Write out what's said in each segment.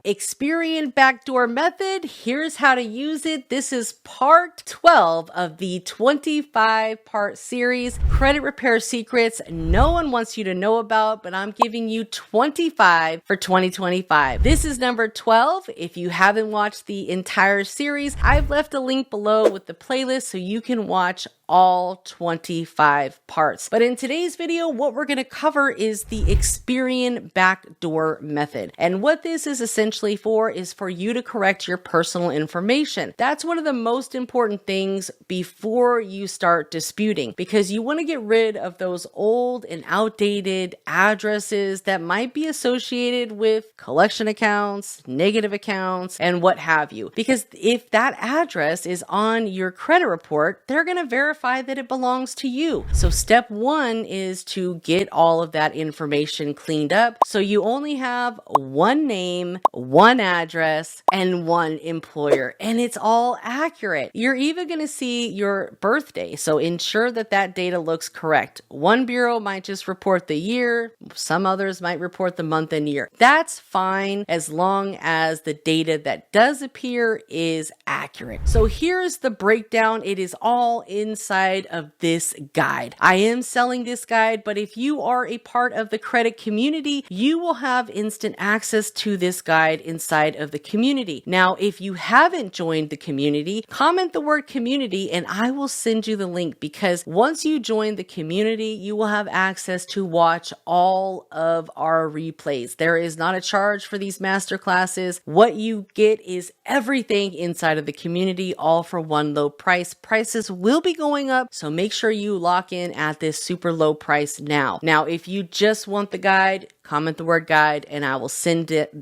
Experian backdoor method. Here's how to use it. This is part 12 of the 25-part series, credit repair secrets no one wants you to know about, but I'm giving you 25 for 2025. This is number 12. If you haven't watched the entire series, I've left a link below with the playlist so you can watch all 25 parts. But in today's video, what we're going to cover is the Experian backdoor method. And what this is essentially for is for you to correct your personal information. That's one of the most important things before you start disputing, because you want to get rid of those old and outdated addresses that might be associated with collection accounts, negative accounts, and what have you. Because if that address is on your credit report, they're going to verify that it belongs to you. So step one is to get all of that information cleaned up. So you only have one name, one address, and one employer, and it's all accurate. You're even going to see your birthday. So ensure that that data looks correct. One bureau might just report the year. Some others might report the month and year. That's fine as long as the data that does appear is accurate. So here's the breakdown. It is all inside of this guide. I am selling this guide, but if you are a part of the credit community, you will have instant access to this guide inside of the community. Now, if you haven't joined the community, comment the word community and I will send you the link, because once you join the community, you will have access to watch all of our replays. There is not a charge for these masterclasses. What you get is everything inside of the community, all for one low price. Prices will be going up, so make sure you lock in at this super low price now. Now, if you just want the guide, comment the word guide and I will send it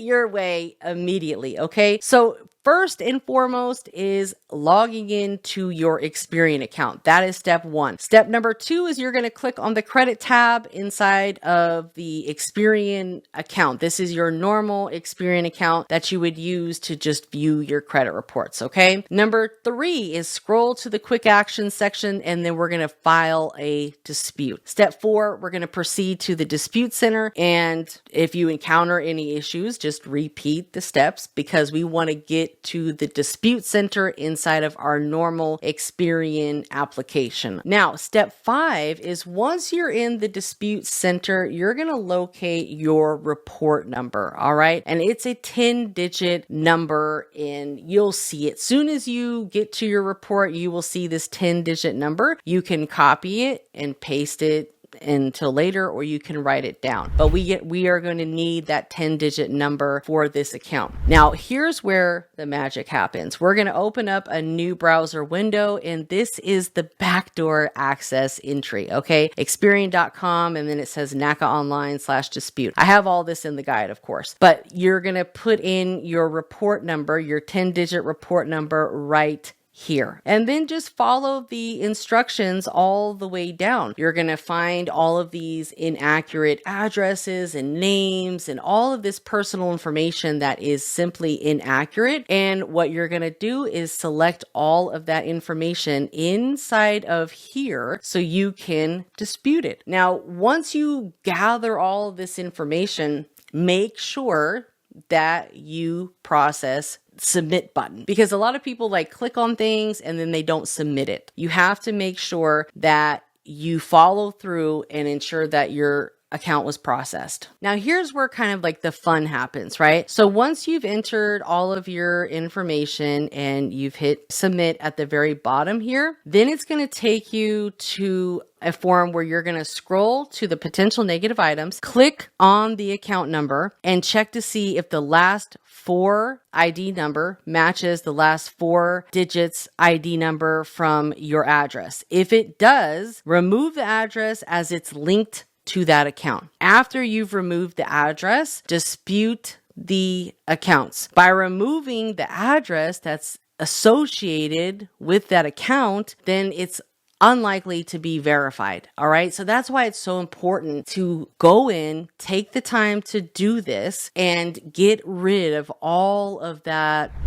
your way immediately. Okay, so first and foremost is logging into your Experian account. That is step one. Step number two is you're going to click on the credit tab inside of the Experian account. This is your normal Experian account that you would use to just view your credit reports. Okay. Number three is scroll to the quick action section and then we're going to file a dispute. Step four, we're going to proceed to the dispute center. And if you encounter any issues, just repeat the steps, because we want to get to the dispute center inside of our normal Experian application. Now, step five is once you're in the dispute center, you're going to locate your report number. All right. And it's a 10-digit number and you'll see it. Soon as you get to your report, you will see this 10-digit number. You can copy it and paste it until later, or you can write it down. But we are going to need that 10-digit number for this account. Now, here's where the magic happens. We're going to open up a new browser window, and this is the backdoor access entry. Okay, Experian.com, and then it says NACA online/dispute. I have all this in the guide, of course, but you're going to put in your report number, your 10-digit report number right here. And then just follow the instructions all the way down. You're going to find all of these inaccurate addresses and names and all of this personal information that is simply inaccurate. And what you're going to do is select all of that information inside of here so you can dispute it. Now, once you gather all of this information, make sure that you process submit button, because a lot of people click on things and then they don't submit it. You have to make sure that you follow through and ensure that your account was processed. Now, here's where kind of the fun happens, right? So once you've entered all of your information and you've hit submit at the very bottom here, then it's going to take you to a form where you're going to scroll to the potential negative items, click on the account number, and check to see if the last 4 ID number matches the last 4 digits ID number from your address. If it does, remove the address as it's linked to that account. After you've removed the address, dispute the accounts. By removing the address that's associated with that account, then it's unlikely to be verified. All right. So that's why it's so important to go in, take the time to do this, and get rid of all of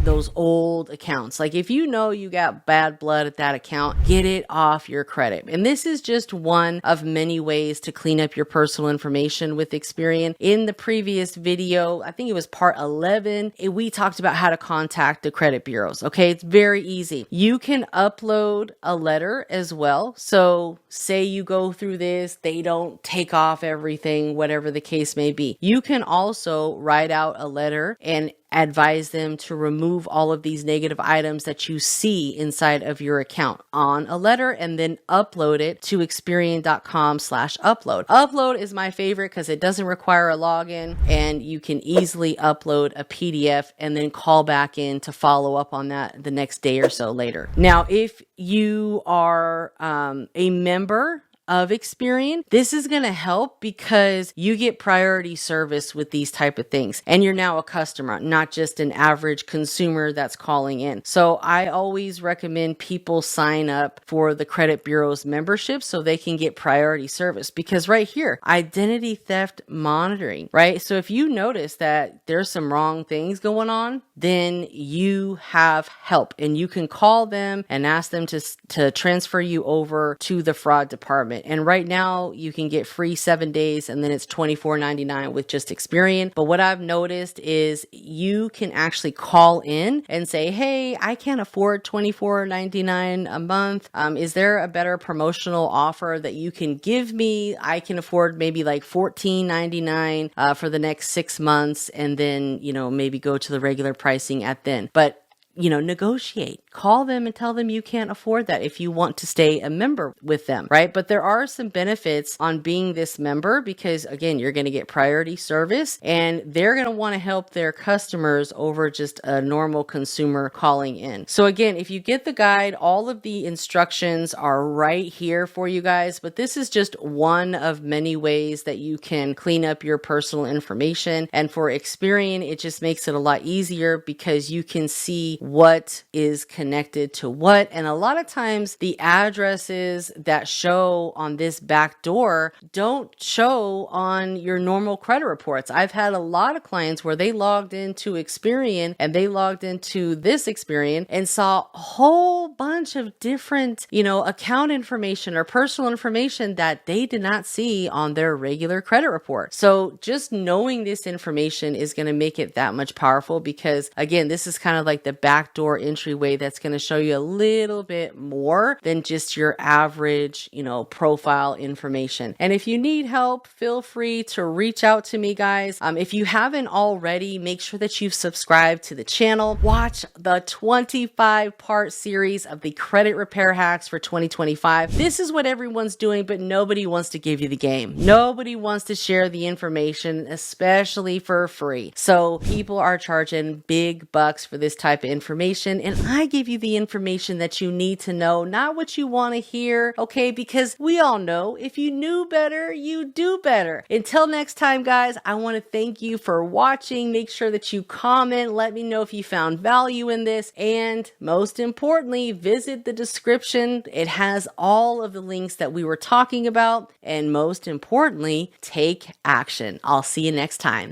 those old accounts. Like if you know you got bad blood at that account, get it off your credit. And this is just one of many ways to clean up your personal information with Experian. In the previous video, I think it was part 11, we talked about how to contact the credit bureaus. Okay. It's very easy. You can upload a letter as well. So say you go through this, they don't take off everything, whatever the case may be. You can also write out a letter and advise them to remove all of these negative items that you see inside of your account on a letter and then upload it to Experian.com/upload. Upload is my favorite because it doesn't require a login and you can easily upload a PDF and then call back in to follow up on that the next day or so later. Now, if you are a member of Experian, this is going to help because you get priority service with these type of things. And you're now a customer, not just an average consumer that's calling in. So I always recommend people sign up for the credit bureau's membership so they can get priority service, because right here, identity theft monitoring, right? So if you notice that there's some wrong things going on, then you have help and you can call them and ask them to transfer you over to the fraud department. And right now you can get free 7 days and then it's $24.99 with just Experian. But what I've noticed is you can actually call in and say, hey, I can't afford $24.99 a month. Is there a better promotional offer that you can give me? I can afford maybe like $14.99 for the next 6 months and then, maybe go to the regular pricing at then. But negotiate, call them and tell them you can't afford that if you want to stay a member with them, right? But there are some benefits on being this member because again, you're going to get priority service and they're going to want to help their customers over just a normal consumer calling in. So again, if you get the guide, all of the instructions are right here for you guys, but this is just one of many ways that you can clean up your personal information. And for Experian, it just makes it a lot easier because you can see what is connected to what. And a lot of times the addresses that show on this backdoor don't show on your normal credit reports. I've had a lot of clients where they logged into Experian and they logged into this Experian and saw a whole bunch of different, account information or personal information that they did not see on their regular credit report. So just knowing this information is going to make it that much powerful because again, this is kind of like the backdoor entryway that's going to show you a little bit more than just your average, profile information. And if you need help, feel free to reach out to me, guys. If you haven't already, make sure that you've subscribed to the channel. Watch the 25-part series of the credit repair hacks for 2025. This is what everyone's doing, but nobody wants to give you the game. Nobody wants to share the information, especially for free. So people are charging big bucks for this type of information, and I give you the information that you need to know, not what you want to hear, okay? Because we all know if you knew better, you do better. Until next time, guys, I want to thank you for watching. Make sure that you comment, let me know if you found value in this, and most importantly, visit the description. It has all of the links that we were talking about, and most importantly, take action. I'll see you next time.